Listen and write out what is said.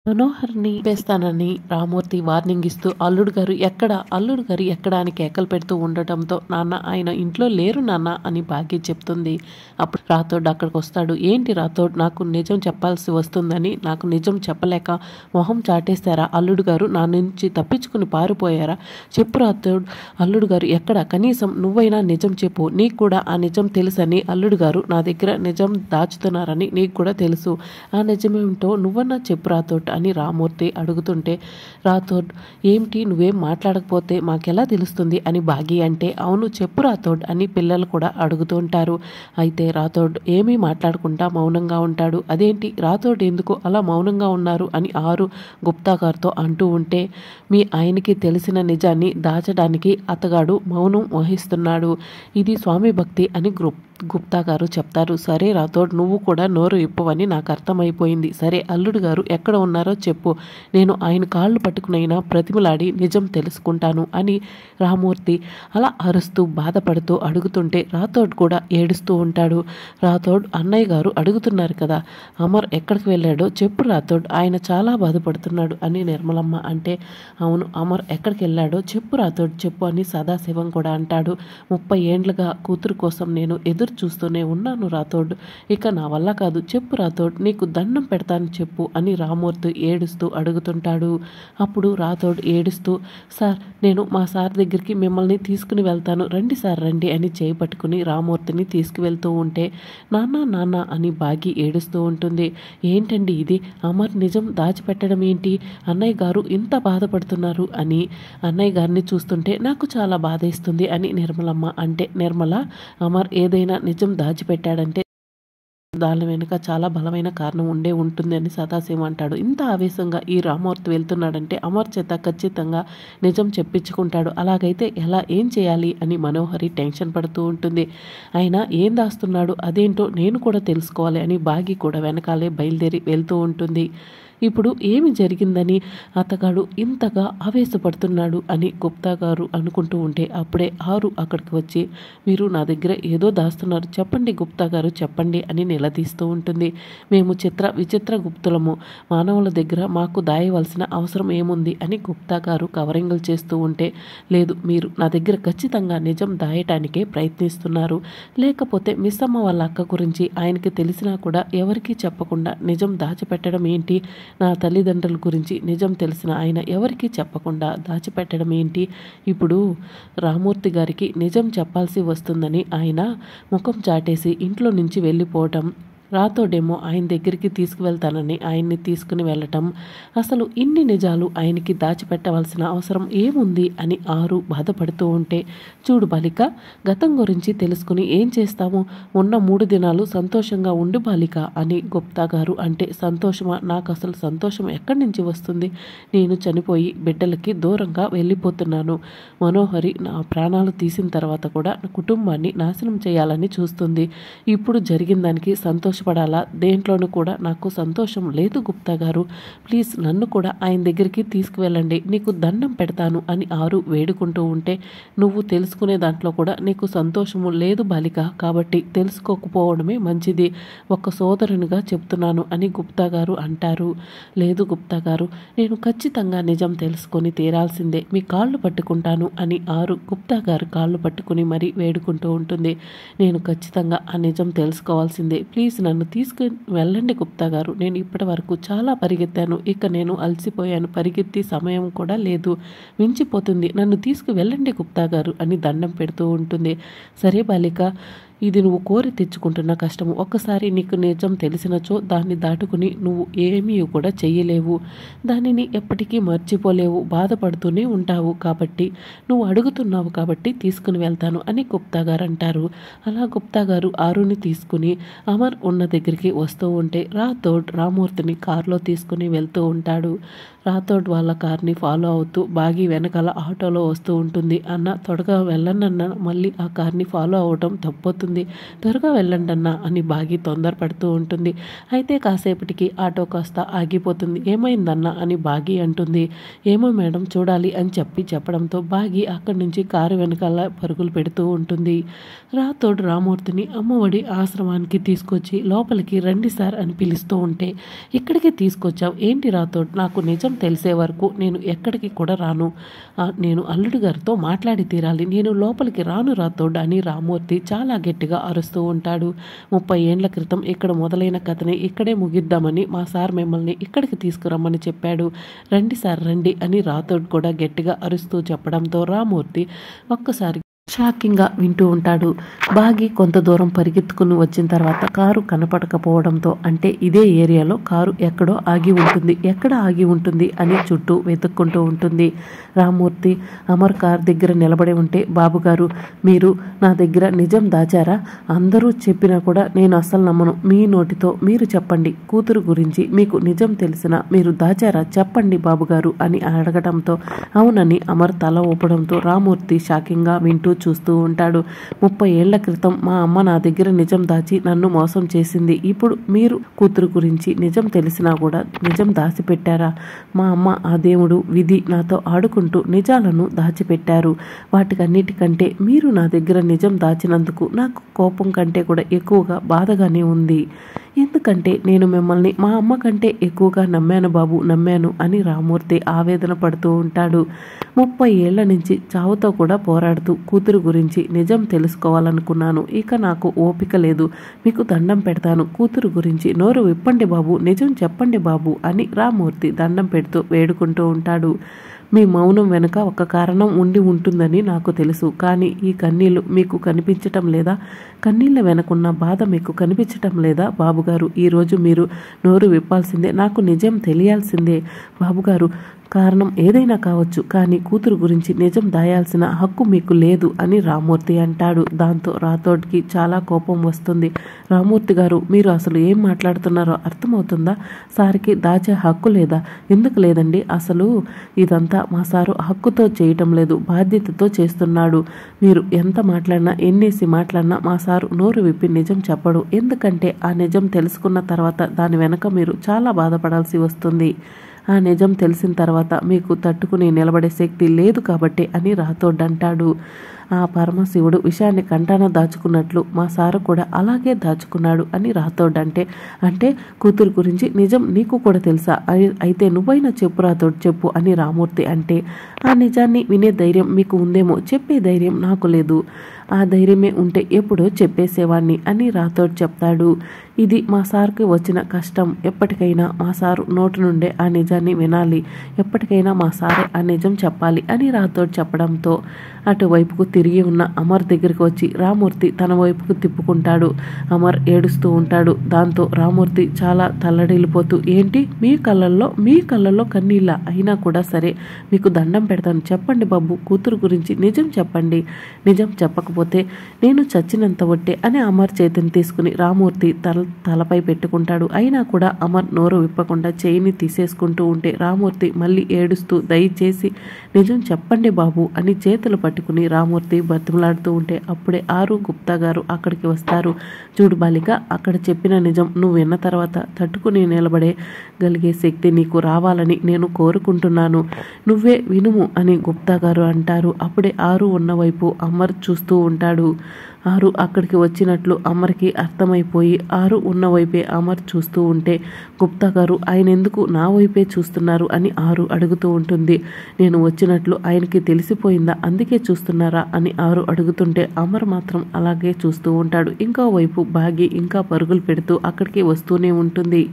మనోహర్ని చంపేస్తానని Ramurthy warning ఇస్తూ అల్లుడు గారు ఎక్కడ అని కేకలు పెడుతూ ఉండటంతో నాన్న ఆయన ఇంట్లో లేరు నాన్న అని భాగ్య చెప్తుంది. అప్పుడు రాథోడ్ అక్కడికి వస్తాడు. ఏంటి రాథోడ్, నాకు నిజం చెప్పాల్సి వస్తుందని నాకు నిజం చెప్పలేక మొహం చాటేస్తారా? అల్లుడు గారు నా నుంచి తప్పించుకుని పారిపోయారా? చెప్పు రాథోడ్. అల్లుడు గారు కనీసం నువ్వైనా నిజం చెప్పు. నీకు కూడా ఆ నిజం తెలుసని అల్లుడు గారు నా దగ్గర నిజం దాచుతున్నారని నీకు కూడా తెలుసు. ఆ నిజమేమిటో నువ్వన్నా చెప్పు రాథోడ్ అని రామూర్తి అడుగుతుంటే, రాథోడ్ ఏమిటి నువ్వేం మాట్లాడకపోతే మాకెలా తెలుస్తుంది అని భాగి అంటే, అవును చెప్పు రాథోడ్ అని పిల్లలు కూడా అడుగుతుంటారు. అయితే రాథోడ్ ఏమీ మాట్లాడకుండా మౌనంగా ఉంటాడు. అదేంటి రాథోడ్ ఎందుకు అలా మౌనంగా ఉన్నారు అని ఆరు గుప్తా గారితో అంటూ ఉంటే, మీ ఆయనకి తెలిసిన నిజాన్ని దాచడానికి అతగాడు మౌనం వహిస్తున్నాడు. ఇది స్వామి భక్తి అని గుప్తా గారు చెప్తారు. సరే రాథోడ్, నువ్వు కూడా నోరు ఇప్పవని నాకు అర్థమైపోయింది. సరే అల్లుడు గారు ఎక్కడ ఉన్నారో చెప్పు. నేను ఆయన కాళ్ళు పట్టుకునైనా ప్రతిమలాడి నిజం తెలుసుకుంటాను అని రామూర్తి అలా అరుస్తూ బాధపడుతూ అడుగుతుంటే రాథోడ్ కూడా ఏడుస్తూ ఉంటాడు. రాథోడ్, అన్నయ్య గారు అడుగుతున్నారు కదా, అమర్ ఎక్కడికి వెళ్ళాడో చెప్పు రాథోడ్, ఆయన చాలా బాధపడుతున్నాడు అని నిర్మలమ్మ అంటే, అవును అమర్ ఎక్కడికి వెళ్ళాడో చెప్పు రాథోడ్ చెప్పు అని సదాశివం కూడా అంటాడు. 30 ఏండ్లుగా కూతురు కోసం నేను ఎదురు చూస్తూనే ఉన్నాను రాథోడ్, ఇక నా వల్ల కాదు, చెప్పు రాథోడ్, నీకు దండం పెడతాను చెప్పు అని రామూర్తి ఏడుస్తూ అడుగుతుంటాడు. అప్పుడు రాథోడ్ ఏడుస్తూ, సార్ నేను మా సార్ దగ్గరికి మిమ్మల్ని తీసుకుని వెళ్తాను, రండి సార్ రండి అని చేయి పట్టుకుని రామూర్తిని తీసుకువెళ్తూ ఉంటే, నాన్న నాన్న అని బాగి ఏడుస్తూ ఉంటుంది. ఏంటండి ఇది, అమర్ నిజం దాచిపెట్టడం ఏంటి, అన్నయ్య గారు ఇంత బాధపడుతున్నారు అని అన్నయ్య గారిని చూస్తుంటే నాకు చాలా బాధేస్తుంది అని నిర్మలమ్మ అంటే, నిర్మల అమర్ ఏదైనా నిజం దాచిపెట్టాడంటే దాని వెనుక చాలా బలమైన కారణం ఉంటుంది అని సదాశివం అంటాడు. ఇంత ఆవేశంగా ఈ రామూర్తి వెళ్తున్నాడంటే అమర్ చేత ఖచ్చితంగా నిజం చెప్పించుకుంటాడు. అలాగైతే ఎలా, ఏం చేయాలి అని మనోహరి టెన్షన్ పడుతూ ఉంటుంది. అయినా ఏం దాస్తున్నాడు అదేంటో నేను కూడా తెలుసుకోవాలి అని బాగి కూడా వెనకాలే బయలుదేరి వెళ్తూ ఉంటుంది. ఇప్పుడు ఏమి జరిగిందని అతగాడు ఇంతగా ఆవేశపడుతున్నాడు అని గుప్తా గారు అనుకుంటూ ఉంటే అప్పుడే ఆరు అక్కడికి వచ్చి, మీరు నా దగ్గర ఏదో దాస్తున్నారు, చెప్పండి గుప్తా గారు చెప్పండి అని నిలదీస్తూ ఉంటుంది. మేము విచిత్ర గుప్తులము, మానవుల దగ్గర మాకు దాయవలసిన అవసరం ఏముంది అని గుప్తా గారు కవరింగ్లు చేస్తూ ఉంటే, లేదు మీరు నా దగ్గర ఖచ్చితంగా నిజం దాయటానికే ప్రయత్నిస్తున్నారు, లేకపోతే మిస్సమ్మ వాళ్ళ అక్క గురించి ఆయనకి తెలిసినా కూడా ఎవరికీ చెప్పకుండా నిజం దాచిపెట్టడం ఏంటి, నా తల్లిదండ్రుల గురించి నిజం తెలిసిన ఆయన ఎవరికీ చెప్పకుండా దాచిపెట్టడం ఏంటి, ఇప్పుడు రామూర్తి గారికి నిజం చెప్పాల్సి వస్తుందని ఆయన ముఖం చాటేసి ఇంట్లో నుంచి వెళ్ళిపోవటం, రాథోడేమో ఆయన దగ్గరికి తీసుకువెళ్తానని ఆయన్ని తీసుకుని వెళ్ళటం, అసలు ఇన్ని నిజాలు ఆయనకి దాచిపెట్టవలసిన అవసరం ఏముంది అని ఆరు బాధపడుతూ ఉంటే, చూడు బాలిక, గతం గురించి తెలుసుకుని ఏం చేస్తాము, ఉన్న 3 దినాలు సంతోషంగా ఉండు బాలిక అని గుప్తా గారు అంటే, సంతోషమా, నాకు అసలు సంతోషం ఎక్కడి నుంచి వస్తుంది, నేను చనిపోయి బిడ్డలకి దూరంగా వెళ్ళిపోతున్నాను, మనోహరి నా ప్రాణాలు తీసిన తర్వాత కూడా నా కుటుంబాన్ని నాశనం చేయాలని చూస్తుంది, ఇప్పుడు జరిగిన దానికి సంతోషపడాలా, దేంట్లోనూ కూడా నాకు సంతోషం లేదు గుప్తా గారు, ప్లీజ్ నన్ను కూడా ఆయన దగ్గరికి తీసుకువెళ్ళండి, నీకు దండం పెడతాను అని ఆరు వేడుకుంటూ ఉంటే, నువ్వు తెలుసుకునే దాంట్లో కూడా నీకు సంతోషము లేదు బాలిక, కాబట్టి తెలుసుకోకపోవడమే మంచిది, ఒక సోదరునిగా చెప్తున్నాను అని గుప్తా గారు అంటారు. లేదు గుప్తా గారు, నేను ఖచ్చితంగా నిజం తెలుసుకొని తీరాల్సిందే, మీ కాళ్ళు పట్టుకుంటాను అని ఆరు గుప్తా గారు కాళ్ళు పట్టుకుని మరీ వేడుకుంటూ ఉంటుంది. నేను ఖచ్చితంగా ఆ నిజం తెలుసుకోవాల్సిందే, ప్లీజ్ నన్ను తీసుకుని వెళ్ళండి గుప్తా గారు, నేను ఇప్పటి వరకు చాలా పరిగెత్తాను, ఇక నేను అలసిపోయాను, పరిగెత్తి సమయం కూడా లేదు, మించిపోతుంది, నన్ను తీసుకు వెళ్ళండి గుప్తా గారు అని దండం పెడుతూ ఉంటుంది. సరే బాలిక, ఇది నువ్వు కోరి తెచ్చుకుంటున్న కష్టము, ఒక్కసారి నీకు నిజం తెలిసినచో దాన్ని దాటుకుని నువ్వు ఏమీ కూడా చెయ్యలేవు, దానిని ఎప్పటికీ మర్చిపోలేవు, బాధపడుతూనే ఉంటావు, కాబట్టి నువ్వు అడుగుతున్నావు కాబట్టి తీసుకుని వెళ్తాను అని గుప్తా గారు అంటారు. అలా గుప్తా గారు ఆరుని తీసుకుని అమర్ ఉన్న దగ్గరికి వస్తూ ఉంటే రాథోడ్ రామూర్తిని కారులో తీసుకుని వెళ్తూ ఉంటాడు. రాథోడ్ వాళ్ళ కార్ని ఫాలో అవుతూ బాగి వెనకాల ఆటోలో వస్తూ ఉంటుంది. అన్న త్వరగా వెళ్ళనన్న, మళ్ళీ ఆ కార్ని ఫాలో అవటం తప్పవుతుంది ఉంటుంది. త్వరగా వెళ్ళండి అన్నా అని బాగి తొందరపడుతూ ఉంటుంది. అయితే కాసేపటికి ఆటో కాస్త ఆగిపోతుంది. ఏమైందన్నా అని బాగి అంటుంది. ఏమో మేడం చూడాలి అని చెప్పడంతో బాగి అక్కడి నుంచి కారు వెనకాల పరుగులు పెడుతూ ఉంటుంది. రాథోడ్ రామూర్తిని అమ్మఒడి ఆశ్రమానికి తీసుకొచ్చి లోపలికి రండి సార్ అని పిలుస్తూ ఉంటే, ఇక్కడికి తీసుకొచ్చావు ఏంటి రాథోడ్? నాకు నిజం తెలిసే వరకు నేను ఎక్కడికి కూడా రాను. నేను అల్లుడు గారితో మాట్లాడి తీరాలి. నేను లోపలికి రాను రాథోడ్ అని రామూర్తి చాలా గట్టిగా అరుస్తూ ఉంటాడు. 30 ఏండ్ల క్రితం ఇక్కడ మొదలైన కథని ఇక్కడే ముగిద్దామని మా సార్ మిమ్మల్ని ఇక్కడికి తీసుకురమ్మని చెప్పాడు. రండి సార్ రండి అని రాథోడ్ కూడా గట్టిగా అరుస్తూ చెప్పడంతో రామూర్తి ఒక్కసారి షాకింగ్గా వింటూ ఉంటాడు. బాగి కొంత దూరం పరిగెత్తుకుని వచ్చిన తర్వాత కారు కనపడకపోవడంతో, అంటే ఇదే ఏరియాలో కారు ఎక్కడో ఆగి ఉంటుంది, ఎక్కడ ఆగి ఉంటుంది అని చుట్టూ వెతుక్కుంటూ ఉంటుంది. రామూర్తి అమర్ కార్ దగ్గర నిలబడి ఉంటే, బాబుగారు మీరు నా దగ్గర నిజం దాచారా? అందరూ చెప్పినా కూడా నేను అస్సలు నమ్మను. మీ నోటితో మీరు చెప్పండి, కూతురు గురించి మీకు నిజం తెలిసినా మీరు దాచారా? చెప్పండి బాబుగారు అని అడగడంతో అవునని అమర్ తల ఊపడంతో రామూర్తి షాకింగ్గా వింటూ చూస్తూ ఉంటాడు. 30 ఏళ్ల క్రితం మా అమ్మ నా దగ్గర నిజం దాచి నన్ను మోసం చేసింది. ఇప్పుడు మీరు కూతురు గురించి నిజం తెలిసినా కూడా నిజం దాచిపెట్టారా? మా అమ్మ, ఆ దేవుడు, విధి నాతో ఆడుకుంటూ నిజాలను దాచిపెట్టారు. వాటికన్నిటికంటే మీరు నా దగ్గర నిజం దాచినందుకు నాకు కోపం కంటే కూడా ఎక్కువగా బాధగానే ఉంది. ఎందుకంటే నేను మిమ్మల్ని మా అమ్మ కంటే ఎక్కువగా నమ్మాను బాబు, నమ్మాను అని రామూర్తి ఆవేదన పడుతూ ఉంటాడు. 30 ఏళ్ల నుంచి చావుతో కూడా పోరాడుతూ కూతురు గురించి నిజం తెలుసుకోవాలనుకున్నాను. ఇక నాకు ఓపిక లేదు. మీకు దండం పెడతాను, కూతురు గురించి నోరు విప్పండి బాబు, నిజం చెప్పండి బాబు అని రామూర్తి దండం పెడుతూ వేడుకుంటూ ఉంటాడు. మీ మౌనం వెనుక ఒక కారణం ఉండి ఉంటుందని నాకు తెలుసు. కానీ ఈ కన్నీళ్లు మీకు కనిపించటం లేదా? కన్నీళ్ల వెనకున్న బాధ మీకు కనిపించటం లేదా బాబుగారు? ఈరోజు మీరు నోరు విప్పాల్సిందే, నాకు నిజం తెలియాల్సిందే బాబుగారు. కారణం ఏదైనా కావచ్చు, కానీ కూతురు గురించి నిజం దాయాల్సిన హక్కు మీకు లేదు అని రామూర్తి అంటాడు. దాంతో రాథోడ్కి చాలా కోపం వస్తుంది. రామూర్తి గారు, మీరు అసలు ఏం మాట్లాడుతున్నారో అర్థమవుతుందా? సార్కి దాచే హక్కు లేదా? ఎందుకు లేదండి? అసలు ఇదంతా మా సారు హక్కుతో చేయటం లేదు, బాధ్యతతో చేస్తున్నాడు. మీరు ఎంత మాట్లాడినా, ఎన్నేసి మాట్లాడినా మా సారు నోరు విప్పి నిజం చెప్పడు. ఎందుకంటే ఆ నిజం తెలుసుకున్న తర్వాత దాని వెనక మీరు చాలా బాధపడాల్సి వస్తుంది. ఆ నిజం తెలిసిన తర్వాత మీకు తట్టుకుని నిలబడే శక్తి లేదు కాబట్టి అని రాథోడ్ అంటాడు. ఆ పరమశివుడు విషయాన్ని కంటాన దాచుకున్నట్లు మా సారు కూడా అలాగే దాచుకున్నాడు అని రాథోడ్ అంటే కూతురు గురించి నిజం నీకు కూడా తెలుసా? అయితే నువ్వైనా చెప్పు రాథోడ్, చెప్పు అని రామూర్తి అంటే, ఆ నిజాన్ని వినే ధైర్యం మీకు ఉందేమో, చెప్పే ధైర్యం నాకు లేదు. ఆ ధైర్యమే ఉంటే ఎప్పుడో చెప్పేసేవాణ్ణి అని రాథోడ్ చెప్తాడు. ఇది మా సార్కి వచ్చిన కష్టం. ఎప్పటికైనా మా సారు నోటి నుండే ఆ నిజాన్ని వినాలి. ఎప్పటికైనా మా సారే ఆ నిజం చెప్పాలి అని రాథోడ్ చెప్పడంతో అటువైపుకు తిరిగి ఉన్న అమర్ దగ్గరికి వచ్చి రామూర్తి తన వైపుకు తిప్పుకుంటాడు. అమర్ ఏడుస్తూ ఉంటాడు. దాంతో రామూర్తి చాలా తల్లడిల్లిపోతూ, ఏంటి మీ కళ్ళల్లో కన్నీళ్ళ? అయినా కూడా సరే, మీకు దండం పెడతాను, చెప్పండి బాబు, కూతురు గురించి నిజం చెప్పండి. నిజం చెప్పకపోతే నేను చచ్చినంత ఒట్టే అని అమర్ చేతిని తీసుకుని రామూర్తి తలపై పెట్టుకుంటాడు. అయినా కూడా అమర్ నోరు విప్పకుండా చేయిని తీసేసుకుంటూ ఉంటే రామూర్తి మళ్ళీ ఏడుస్తూ, దయచేసి నిజం చెప్పండి బాబు అని చేతులు పట్టుకుని రామూర్తి బతిమలాడుతూ ఉంటే అప్పుడే ఆరు గుప్తా గారు అక్కడికి వస్తారు. చూడు బాలిక, అక్కడ చెప్పిన నిజం నువ్వు విన్న తర్వాత తట్టుకుని నిలబడగలిగే శక్తి నీకు రావాలని నేను కోరుకుంటున్నాను. నువ్వే వినుము అని గుప్తా గారు అంటారు. అప్పుడే ఆరు ఉన్న వైపు అమర్ చూస్తూ ఉంటాడు. ఆరు అక్కడికి వచ్చినట్లు అమర్కి అర్థమైపోయి ఆరు ఉన్న వైపే అమర్ చూస్తూ ఉంటే, గుప్తా గారు ఆయన ఎందుకు నా వైపే చూస్తున్నారు అని ఆరు అడుగుతూ ఉంటుంది. నేను వచ్చినట్లు ఆయనకి తెలిసిపోయిందా, అందుకే చూస్తున్నారా అని ఆరు అడుగుతుంటే అమర్ మాత్రం అలాగే చూస్తూ ఉంటాడు. ఇంకో వైపు బాగి ఇంకా పరుగులు పెడుతూ అక్కడికి వస్తూనే ఉంటుంది.